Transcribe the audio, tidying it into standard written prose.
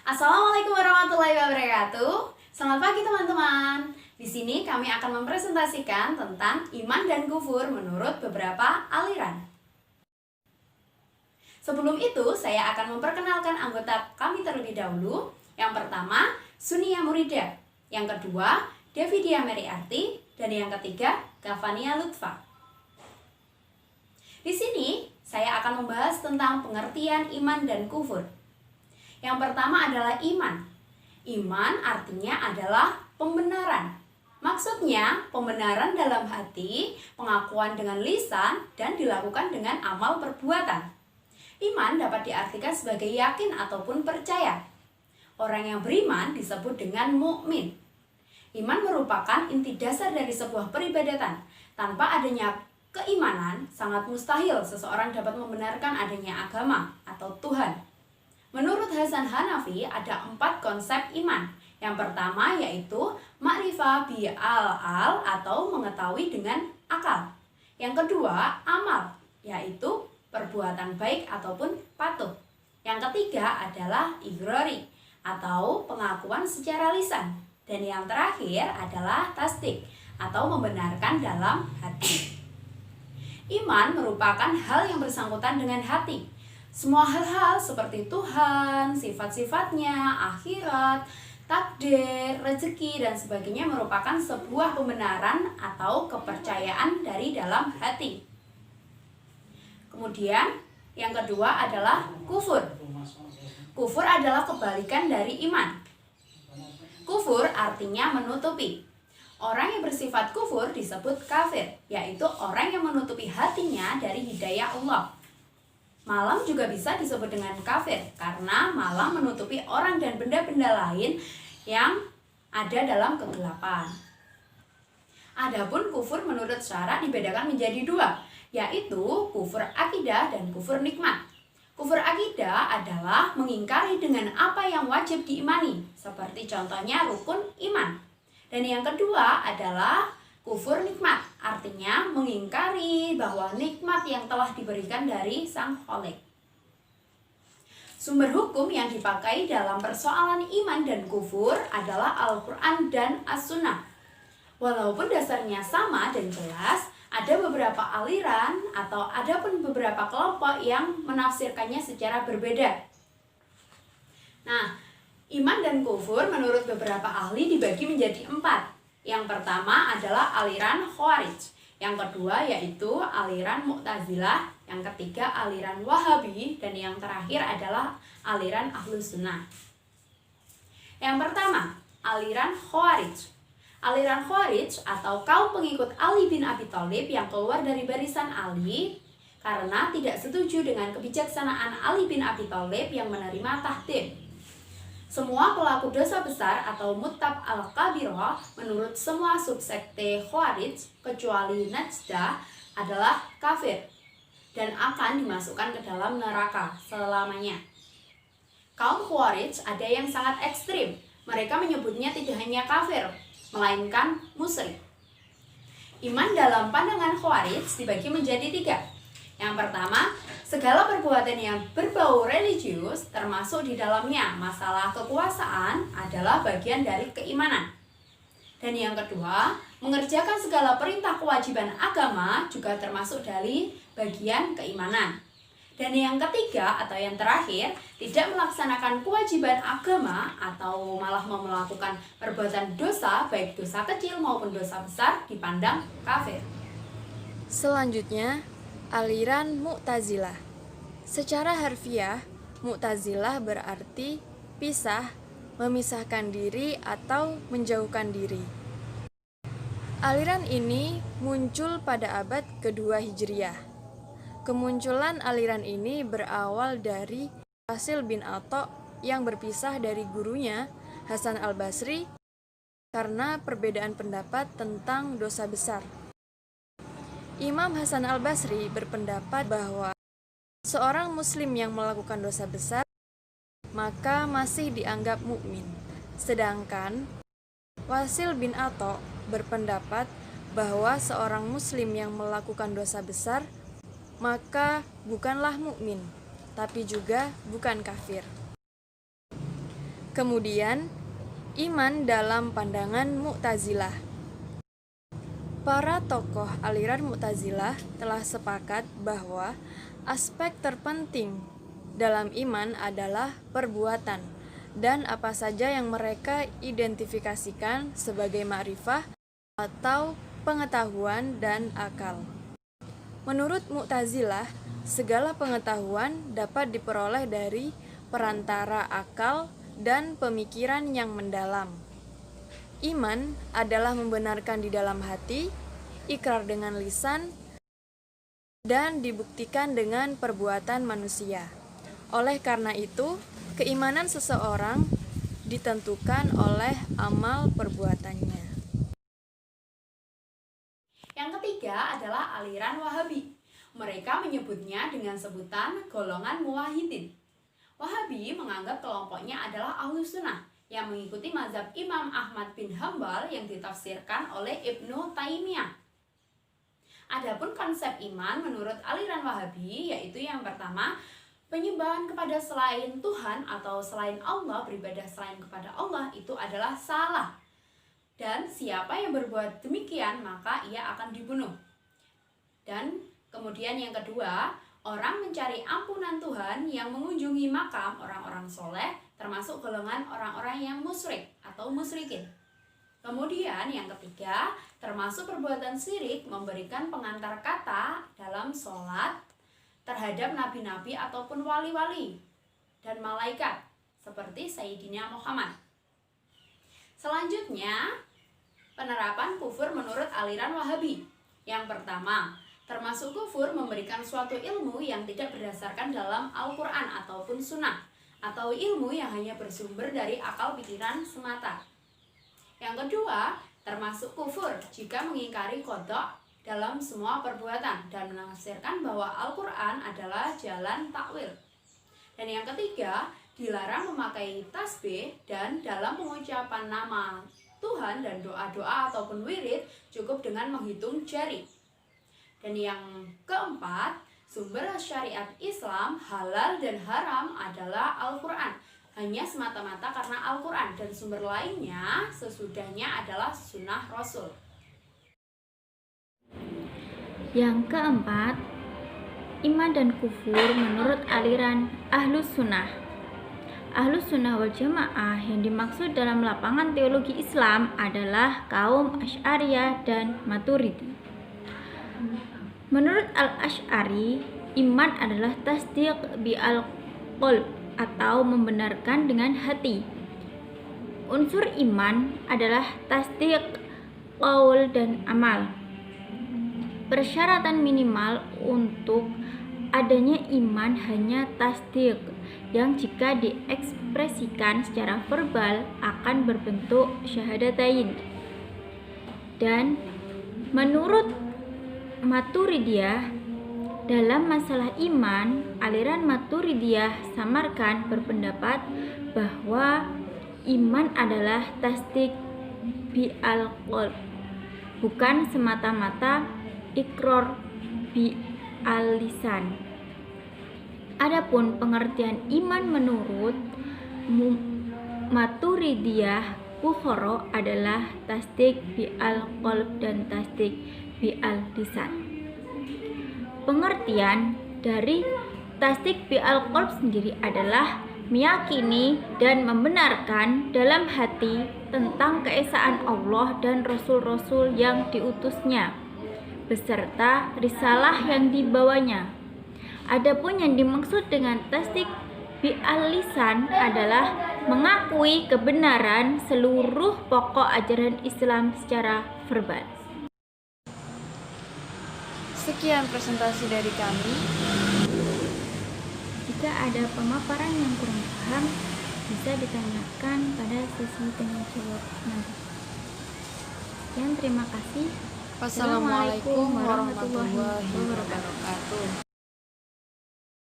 Assalamualaikum warahmatullahi wabarakatuh. Selamat pagi teman-teman. Di sini kami akan mempresentasikan tentang iman dan kufur menurut beberapa aliran. Sebelum itu, saya akan memperkenalkan anggota kami terlebih dahulu. Yang pertama, Sunia Murida. Yang kedua, Davidia Meriarti. Dan yang ketiga, Gavania Lutfa. Di sini, saya akan membahas tentang pengertian iman dan kufur. Yang pertama adalah iman. Iman artinya adalah pembenaran. Maksudnya, pembenaran dalam hati, pengakuan dengan lisan, dan dilakukan dengan amal perbuatan. Iman dapat diartikan sebagai yakin ataupun percaya. Orang yang beriman disebut dengan mukmin. Iman merupakan inti dasar dari sebuah peribadatan. Tanpa adanya keimanan, sangat mustahil seseorang dapat membenarkan adanya agama atau Tuhan. Menurut Hasan Hanafi, ada 4 konsep iman. Yang pertama yaitu ma'rifah bil-al atau mengetahui dengan akal. Yang kedua, amal, yaitu perbuatan baik ataupun patuh. Yang ketiga adalah igrori atau pengakuan secara lisan. Dan yang terakhir adalah tasdik atau membenarkan dalam hati. Iman merupakan hal yang bersangkutan dengan hati. Semua hal-hal seperti Tuhan, sifat-sifatnya, akhirat, takdir, rezeki, dan sebagainya merupakan sebuah pembenaran atau kepercayaan dari dalam hati. Kemudian, yang kedua adalah kufur. Kufur adalah kebalikan dari iman. Kufur artinya menutupi. Orang yang bersifat kufur disebut kafir, yaitu orang yang menutupi hatinya dari hidayah Allah. Malam juga bisa disebut dengan kafir, karena malam menutupi orang dan benda-benda lain yang ada dalam kegelapan. Adapun kufur menurut syara dibedakan menjadi 2, yaitu kufur akidah dan kufur nikmat. Kufur akidah adalah mengingkari dengan apa yang wajib diimani, seperti contohnya rukun iman. Dan yang kedua adalah kufur nikmat, artinya mengingkari bahwa nikmat yang telah diberikan dari Sang Khalik. Sumber hukum yang dipakai dalam persoalan iman dan kufur adalah Al-Quran dan As-Sunnah. Walaupun dasarnya sama dan jelas, ada beberapa aliran atau ada pun beberapa kelompok yang menafsirkannya secara berbeda. Nah, iman dan kufur menurut beberapa ahli dibagi menjadi 4. Yang pertama adalah aliran Khawarij. Yang kedua yaitu aliran Mu'tazilah. Yang ketiga aliran Wahabi. Dan yang terakhir adalah aliran Ahlus Sunnah. Yang pertama, aliran Khawarij. Aliran Khawarij atau kaum pengikut Ali bin Abi Thalib yang keluar dari barisan Ali karena tidak setuju dengan kebijaksanaan Ali bin Abi Thalib yang menerima tahdid. Semua pelaku dosa besar atau mutab al-kabirah menurut semua subsekte Khawarij kecuali Najdah adalah kafir dan akan dimasukkan ke dalam neraka selamanya. Kaum Khawarij ada yang sangat ekstrim. Mereka menyebutnya tidak hanya kafir, melainkan musyrik. Iman dalam pandangan Khawarij dibagi menjadi 3. Yang pertama, segala perbuatan yang berbau religius termasuk di dalamnya masalah kekuasaan adalah bagian dari keimanan. Dan yang kedua, mengerjakan segala perintah kewajiban agama juga termasuk dari bagian keimanan. Dan yang ketiga atau yang terakhir, tidak melaksanakan kewajiban agama atau malah melakukan perbuatan dosa, baik dosa kecil maupun dosa besar, dipandang kafir. Selanjutnya, aliran Mu'tazilah. Secara harfiah, Mu'tazilah berarti pisah, memisahkan diri atau menjauhkan diri. Aliran ini muncul pada abad kedua Hijriah. Kemunculan aliran ini berawal dari Wasil bin Atha yang berpisah dari gurunya Hasan al-Basri karena perbedaan pendapat tentang dosa besar. Imam Hasan al-Basri berpendapat bahwa seorang muslim yang melakukan dosa besar maka masih dianggap mukmin. Sedangkan Wasil bin Atha berpendapat bahwa seorang muslim yang melakukan dosa besar maka bukanlah mukmin, tapi juga bukan kafir. Kemudian, iman dalam pandangan Mu'tazilah. Para tokoh aliran Mu'tazilah telah sepakat bahwa aspek terpenting dalam iman adalah perbuatan dan apa saja yang mereka identifikasikan sebagai ma'rifah atau pengetahuan dan akal. Menurut Mu'tazilah, segala pengetahuan dapat diperoleh dari perantara akal dan pemikiran yang mendalam. Iman adalah membenarkan di dalam hati, ikrar dengan lisan, dan dibuktikan dengan perbuatan manusia. Oleh karena itu, keimanan seseorang ditentukan oleh amal perbuatannya. Yang ketiga adalah aliran Wahabi. Mereka menyebutnya dengan sebutan golongan muwahhidin. Wahabi menganggap kelompoknya adalah Ahlus Sunnah yang mengikuti mazhab Imam Ahmad bin Hambal yang ditafsirkan oleh Ibnu Taimiyah. Adapun konsep iman menurut aliran Wahabi yaitu yang pertama, penyembahan kepada selain Tuhan atau selain Allah, beribadah selain kepada Allah itu adalah salah. Dan siapa yang berbuat demikian maka ia akan dibunuh. Dan kemudian yang kedua, orang mencari ampunan Tuhan yang mengunjungi makam orang-orang soleh, termasuk golongan orang-orang yang musyrik atau musyrikin. Kemudian yang ketiga, termasuk perbuatan syirik memberikan pengantar kata dalam sholat terhadap nabi-nabi ataupun wali-wali dan malaikat seperti Sayyidina Muhammad. Selanjutnya, penerapan kufur menurut aliran Wahabi. Yang pertama, termasuk kufur memberikan suatu ilmu yang tidak berdasarkan dalam Al-Quran ataupun Sunnah, atau ilmu yang hanya bersumber dari akal pikiran semata. Yang kedua, termasuk kufur jika mengingkari qada dalam semua perbuatan dan menafsirkan bahwa Al-Quran adalah jalan takwil. Dan yang ketiga, dilarang memakai tasbih dan dalam pengucapan nama Tuhan dan doa-doa ataupun wirid cukup dengan menghitung jari. Dan yang keempat, sumber syariat Islam halal dan haram adalah Al-Quran, hanya semata-mata karena Al-Quran, dan sumber lainnya sesudahnya adalah sunnah Rasul. Yang keempat, iman dan kufur menurut aliran Ahlus Sunnah. Ahlus Sunnah wal Jamaah yang dimaksud dalam lapangan teologi Islam adalah kaum Asy'ariyah dan Maturidi. Menurut Al-Asy'ari, iman adalah tasdiq bil-qalb atau membenarkan dengan hati. Unsur iman adalah tasdiq, qaul, dan amal. Persyaratan minimal untuk adanya iman hanya tasdiq, yang jika diekspresikan secara verbal akan berbentuk syahadatain. Dan menurut Maturidiyah, dalam masalah iman, aliran Maturidiyah Samarkand berpendapat bahwa iman adalah tasdik bi al-qalb, bukan semata-mata iqrar bi al-lisan. Adapun pengertian iman menurut Maturidiyah Bukhara adalah tasdik bi al-qalb dan tasdik bi al-lisan. Pengertian dari tasdik bi al-qalb sendiri adalah meyakini dan membenarkan dalam hati tentang keesaan Allah dan rasul-rasul yang diutusnya beserta risalah yang dibawanya. Adapun yang dimaksud dengan tasdik bi al-lisan adalah mengakui kebenaran seluruh pokok ajaran Islam secara verbal. Sekian presentasi dari kami. Jika ada pemaparan yang kurang paham, bisa ditanyakan pada sesi tanya jawab nanti. Sekian, terima kasih. Wassalamualaikum warahmatullahi wabarakatuh.